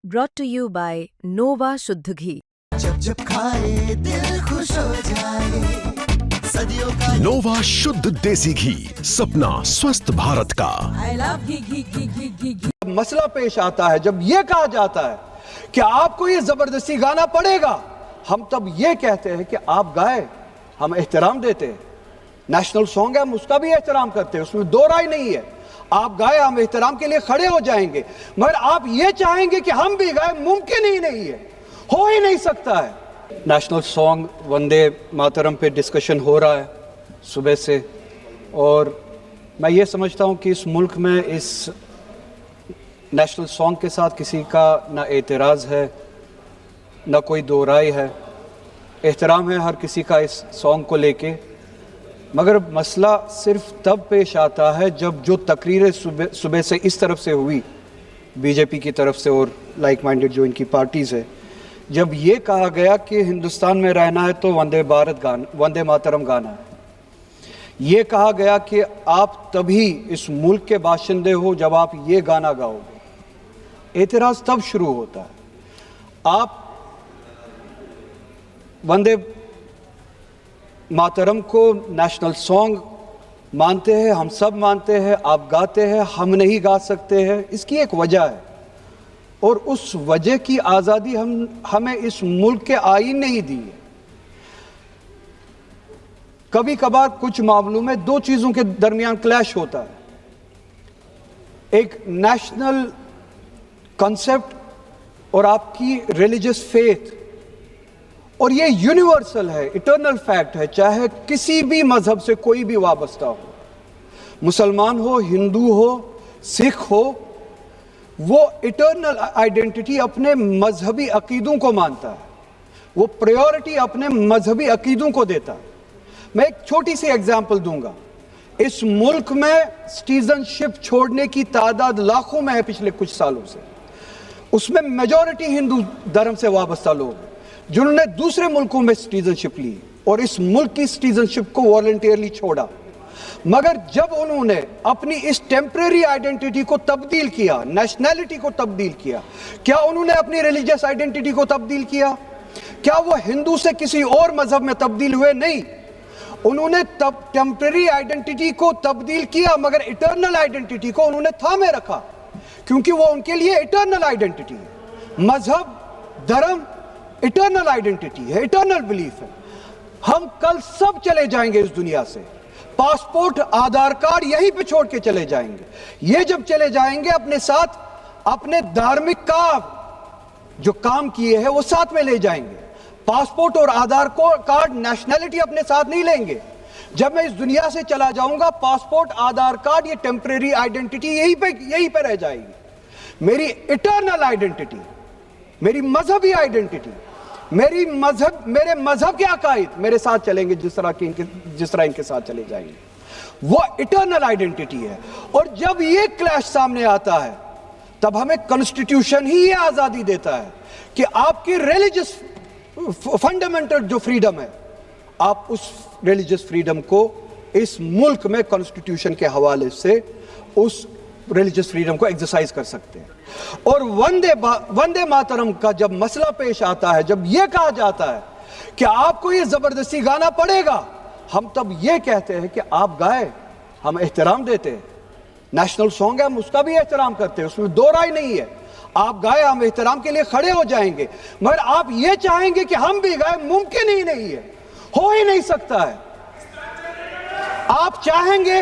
brought to you by Nova शुद्ध घी। जब जब खाए दिल खुश हो जाए, सदियों का नोवा शुद्ध देसी घी, सपना स्वस्थ भारत का। I love घी। मसला पेश आता है जब ये कहा जाता है कि आपको ये जबरदस्ती गाना पड़ेगा, हम तब ये कहते हैं कि आप गाए, हम एहतराम देते हैं। नेशनल सॉन्ग है, हम उसका भी एहतराम करते हैं, उसमें दो राय नहीं है। आप गाए, हम एहतराम के लिए खड़े हो जाएंगे, मगर आप ये चाहेंगे कि हम भी गाए, मुमकिन ही नहीं है, हो ही नहीं सकता है। नेशनल सॉन्ग वंदे मातरम पे डिस्कशन हो रहा है सुबह से, और मैं ये समझता हूँ कि इस मुल्क में इस नेशनल सॉन्ग के साथ किसी का ना एतराज़ है, ना कोई दो राय है। एहतराम है हर किसी का इस सॉन्ग को लेके, मगर मसला सिर्फ तब पेश आता है जब जो तकरीरें सुबह से इस तरफ से हुई, बीजेपी की तरफ से और लाइक माइंडेड जो इनकी पार्टीज़ है, जब ये कहा गया कि हिंदुस्तान में रहना है तो वंदे मातरम गाना है। ये कहा गया कि आप तभी इस मुल्क के बाशिंदे हो जब आप ये गाना गाओगे। एतराज़ तब शुरू होता है। आप वंदे मातरम को नेशनल सॉन्ग मानते हैं, हम सब मानते हैं, आप गाते हैं, हम नहीं गा सकते हैं। इसकी एक वजह है, और उस वजह की आज़ादी हमें इस मुल्क के आईन ने ही दी है। कभी कभार कुछ मामलों में दो चीज़ों के दरमियान क्लैश होता है, एक नेशनल कॉन्सेप्ट और आपकी रिलीजियस फेथ, और ये यूनिवर्सल है, इटर्नल फैक्ट है, चाहे किसी भी मजहब से कोई भी वाबस्ता हो, मुसलमान हो, हिंदू हो, सिख हो, वो इटर्नल आइडेंटिटी अपने मजहबी अकीदों को मानता है, वो प्रायोरिटी अपने मजहबी अकीदों को देता है। मैं एक छोटी सी एग्जांपल दूंगा। इस मुल्क में सिटीजनशिप छोड़ने की तादाद लाखों में है पिछले कुछ सालों से, उसमें मेजॉरिटी हिंदू धर्म से वाबस्ता लोग हैं जिन्होंने दूसरे मुल्कों में सिटीजनशिप ली और इस मुल्क की सिटीजनशिप को वॉलंटियरली छोड़ा। मगर जब उन्होंने अपनी इस टेम्परेरी आइडेंटिटी को तब्दील किया, नेशनैलिटी को तब्दील किया, क्या उन्होंने अपनी रिलीजियस आइडेंटिटी को तब्दील किया? क्या वो हिंदू से किसी और मजहब में तब्दील हुए? नहीं, उन्होंने तब टेम्परेरी आइडेंटिटी को तब्दील किया, मगर इटर्नल आइडेंटिटी को उन्होंने थामे रखा, क्योंकि वो उनके लिए इटर्नल आइडेंटिटी है। मजहब, धर्म इटर्नल आइडेंटिटी है, इटर्नल बिलीफ है। हम कल सब चले जाएंगे इस दुनिया से, पासपोर्ट, आधार कार्ड यहीं पे छोड़ के चले जाएंगे। ये जब चले जाएंगे, अपने साथ अपने धार्मिक जो काम किए हैं वो साथ में ले जाएंगे। पासपोर्ट और आधार कार्ड, नेशनैलिटी अपने साथ नहीं लेंगे। जब मैं इस दुनिया से चला जाऊंगा, पासपोर्ट, आधार कार्ड, ये टेम्परेरी आइडेंटिटी यहीं पे रह जाएगी। मेरी इटर्नल आइडेंटिटी, मेरी मजहबी आइडेंटिटी, मेरे मजहब के अकायद मेरे साथ चलेंगे, जिस तरह इनके साथ चले जाएंगे, वो इटर्नल आइडेंटिटी है। और जब ये क्लैश सामने आता है, तब हमें कॉन्स्टिट्यूशन ही ये आजादी देता है कि आपकी रिलीजियस फंडामेंटल जो फ्रीडम है, आप उस रिलीजियस फ्रीडम को इस मुल्क में कॉन्स्टिट्यूशन के हवाले से उस रिलीजियस फ्रीडम को एक्सरसाइज कर सकते हैं। और वंदे मातरम का जब मसला पेश आता है, जब यह कहा जाता है कि आपको यह जबरदस्ती गाना पड़ेगा, हम तब यह कहते हैं कि आप गाए, हम एहतराम देते हैं। नेशनल सॉन्ग है, हम उसका भी एहतराम करते हैं, उसमें दो राय नहीं है। आप गाए, हम एहतराम के लिए खड़े हो जाएंगे, मगर आप यह चाहेंगे कि हम भी गाए, मुमकिन ही नहीं है, हो ही नहीं सकता है। आप चाहेंगे,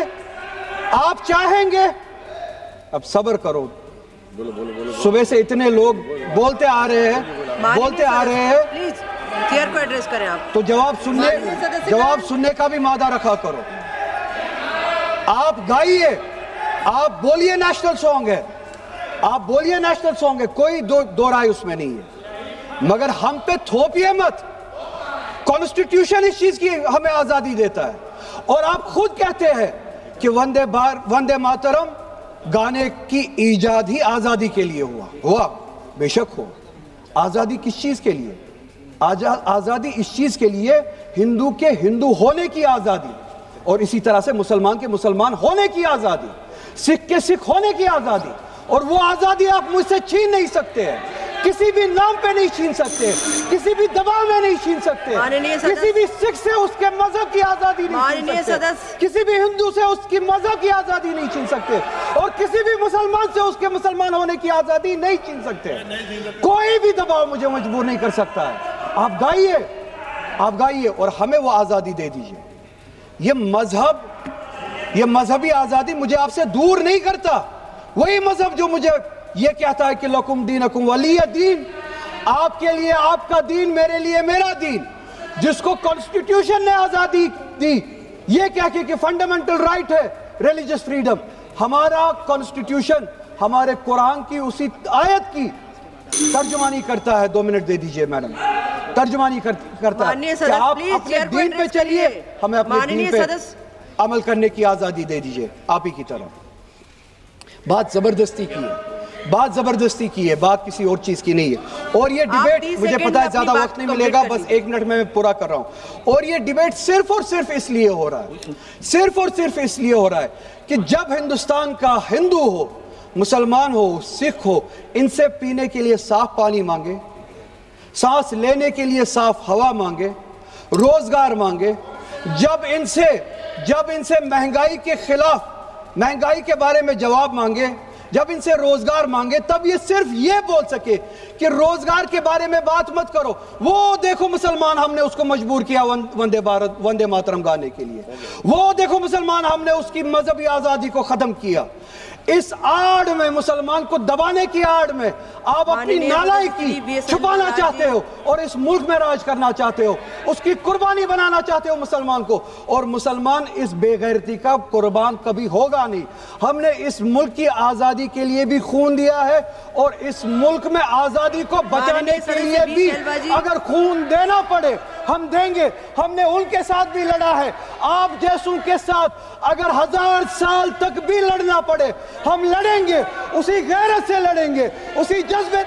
अब सब्र करो। सुबह से इतने लोग बोलते आ रहे हैं प्लीज चेयर को एड्रेस करें आप, तो जवाब सुनने का भी मादा रखा करो। आप गाइए, आप बोलिए नेशनल सॉन्ग है, आप बोलिए नेशनल सॉन्ग है, कोई दो राय उसमें नहीं है, मगर हम पे थोपिए मत। कॉन्स्टिट्यूशन इस चीज की हमें आजादी देता है, और आप खुद कहते हैं कि वंदे मातरम गाने की ईजाद ही आजादी के लिए हुआ बेशक हो। आजादी किस चीज के लिए? आजादी इस चीज के लिए, हिंदू के हिंदू होने की आजादी, और इसी तरह से मुसलमान के मुसलमान होने की आजादी, सिख के सिख होने की आजादी, और वो आजादी आप मुझसे छीन नहीं सकते हैं। किसी भी नाम पे नहीं छीन सकते, किसी भी दबाव में नहीं छीन सकते, माननीय सदस्य। किसी भी सिख से उसके मजहब की आजादी नहीं छीन माननीय सकते, सदस्य। किसी भी हिंदू से उसकी मजहब की आजादी नहीं छीन सकते, और किसी भी मुसलमान से उसके मुसलमान होने की आजादी नहीं छीन सकते। कोई भी दबाव मुझे मजबूर नहीं कर सकता है। आप गाइए और हमें वो आजादी दे दीजिए। ये मजहबी आजादी मुझे आपसे दूर नहीं करता। वही मजहब जो मुझे ये कहता है कि लकुम दीनकुम वलिय दीन, आपके लिए आपका दीन, मेरे लिए मेरा दीन, जिसको कॉन्स्टिट्यूशन ने आजादी दी ये कह के कि फंडामेंटल राइट है रिलीजियस फ्रीडम। हमारा कॉन्स्टिट्यूशन हमारे कुरान की उसी आयत की तर्जुमानी करता है। 2 मिनट दे दीजिए मैडम। तर्जुमानी करता है माननीय कि सदस्य, आप प्लीज अपने चेयर को दीन पे एड्रेस चलिए, करिए। हमें अपने माननीय दीन पे सदस्य। अमल करने की आजादी दे दीजिए। आप ही की तरफ बात जबरदस्ती की है, बात किसी और चीज की नहीं है। और ये डिबेट 30 मुझे सेकंड पता है में ज्यादा अपनी वक्त बात नहीं कंप्लीट मिलेगा, कर बस लीजिए। 1 मिनट में मैं पूरा कर रहा हूं। और ये डिबेट सिर्फ और सिर्फ इसलिए हो रहा है कि जब हिंदुस्तान का हिंदू हो, मुसलमान हो, सिख हो, इनसे पीने के लिए साफ पानी मांगे, सांस लेने के लिए साफ हवा मांगे, रोजगार मांगे, जब इनसे महंगाई के खिलाफ, महंगाई के बारे में जवाब मांगे, जब इनसे रोजगार मांगे, तब ये सिर्फ ये बोल सके कि रोजगार के बारे में बात मत करो। वो देखो मुसलमान, हमने उसको मजबूर किया वंदे मातरम गाने के लिए। वो देखो मुसलमान, हमने उसकी मजहबी आजादी को खत्म किया। इस आड़ में, मुसलमान को दबाने की आड़ में आप अपनी नालायकी छुपाना चाहते हो और इस मुल्क में राज करना चाहते हो, उसकी कुर्बानी बनाना चाहते हो मुसलमान को। और मुसलमान इस बेगैरती का कुर्बान कभी होगा नहीं। हमने इस मुल्क की आजादी के लिए भी खून दिया है और इस मुल्क में आजादी को बचाने के लिए भी अगर खून देना पड़े हम देंगे। हमने उनके साथ भी लड़ा है, आप जैसों के साथ अगर 1000 साल तक भी लड़ना पड़े हम लड़ेंगे, उसी गैरत से लड़ेंगे, उसी जज्बे